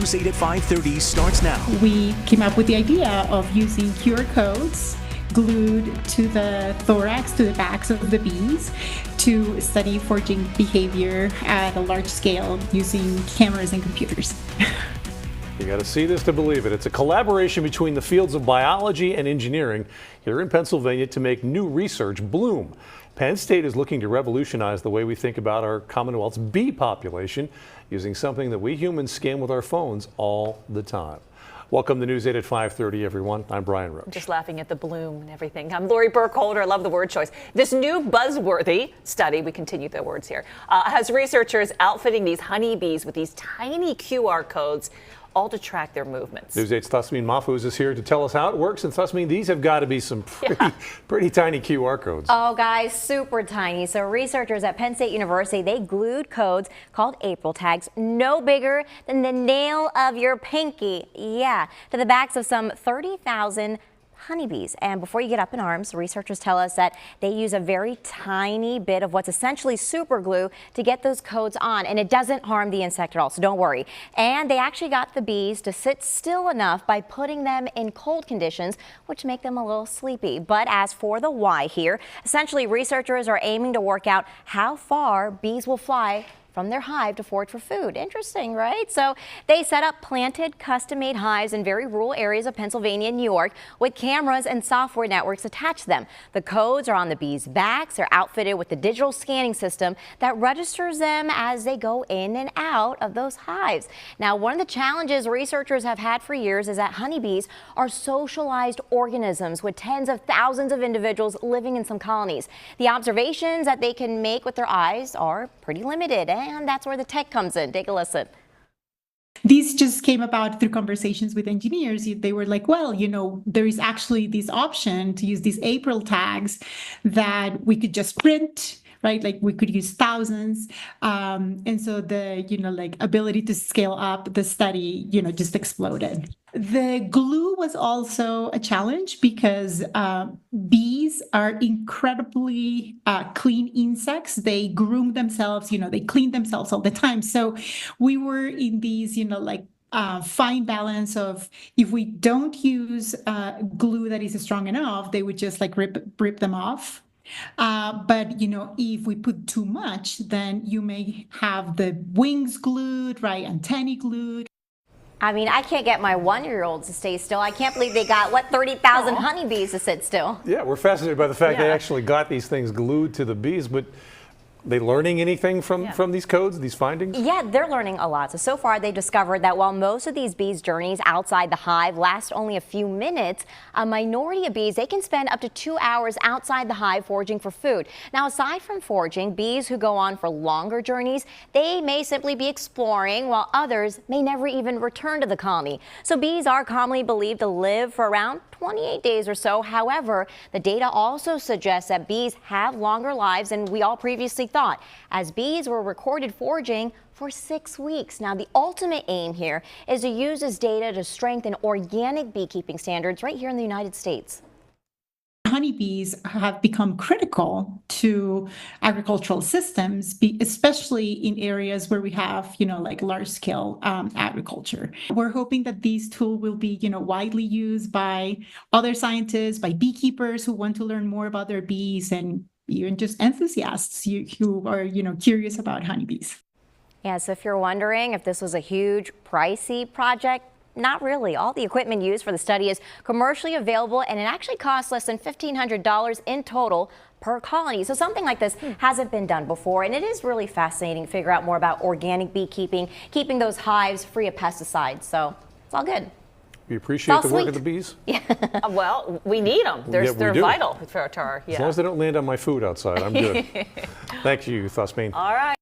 News 8 at 5:30 starts now. We came up with the idea of using QR codes glued to the thorax, to the backs of the bees, to study foraging behavior at a large scale using cameras and computers. You got to see this to believe it. It's a collaboration between the fields of biology and engineering here in Pennsylvania to make new research bloom. Penn State is looking to revolutionize the way we think about our Commonwealth's bee population using something that we humans scan with our phones all the time. Welcome to News 8 at 5:30, everyone. I'm Brian Roach. I'm just laughing at the bloom and everything. I'm Lori Burkholder. I love the word choice. This new buzzworthy study, we continue the words here, has researchers outfitting these honeybees with these tiny QR codes, all to track their movements. News 8's Thasmin Mahfouz is here to tell us how it works. And Thasmin, these have got to be some pretty tiny QR codes. Oh, guys, super tiny. So researchers at Penn State University, they glued codes called April tags, no bigger than the nail of your pinky. Yeah, to the backs of some 30,000 honeybees. And before you get up in arms, researchers tell us that they use a very tiny bit of what's essentially super glue to get those codes on, and it doesn't harm the insect at all, so don't worry. And they actually got the bees to sit still enough by putting them in cold conditions, which make them a little sleepy. But as for the why here, essentially researchers are aiming to work out how far bees will fly from their hive to forage for food. Interesting, right? So they set up planted, custom-made hives in very rural areas of Pennsylvania and New York with cameras and software networks attached to them. The codes are on the bees' backs. They're outfitted with the digital scanning system that registers them as they go in and out of those hives. Now, one of the challenges researchers have had for years is that honeybees are socialized organisms with tens of thousands of individuals living in some colonies. The observations that they can make with their eyes are pretty limited, and that's where the tech comes in. Take a listen. These just came about through conversations with engineers. They were like, well, there is actually this option to use these April tags that we could just print, right? Like we could use thousands. And so the, ability to scale up the study, just exploded. The glue was also a challenge because bees are incredibly clean insects. They groom themselves, they clean themselves all the time. So we were in these, fine balance of if we don't use glue that is strong enough, they would just rip them off. But, if we put too much, then you may have the wings glued, right? Antennae glued. I mean, I can't get my 1-year-old to stay still. I can't believe they got, 30,000 honeybees to sit still. Yeah, we're fascinated by the fact they actually got these things glued to the bees, but they learning anything from these codes, these findings? Yeah, they're learning a lot. So far, they discovered that while most of these bees' journeys outside the hive last only a few minutes, a minority of bees, they can spend up to 2 hours outside the hive foraging for food. Now, aside from foraging, bees who go on for longer journeys, they may simply be exploring, while others may never even return to the colony. So bees are commonly believed to live for around 28 days or so. However, the data also suggests that bees have longer lives than we all previously thought, as bees were recorded foraging for 6 weeks. Now, the ultimate aim here is to use this data to strengthen organic beekeeping standards right here in the United States. Honeybees have become critical to agricultural systems, especially in areas where we have, large-scale agriculture. We're hoping that these tools will be, widely used by other scientists, by beekeepers who want to learn more about their bees, and even just enthusiasts who are, curious about honeybees. Yeah, so if you're wondering if this was a huge, pricey project, not really. All the equipment used for the study is commercially available, and it actually costs less than $1,500 in total per colony. So something like this hasn't been done before, and it is really fascinating to figure out more about organic beekeeping, keeping those hives free of pesticides. So it's all good. We appreciate the work of the bees. Yeah. Well, we need them. They're vital to our. As long as they don't land on my food outside, I'm good. Thank you, Thasmin. All right.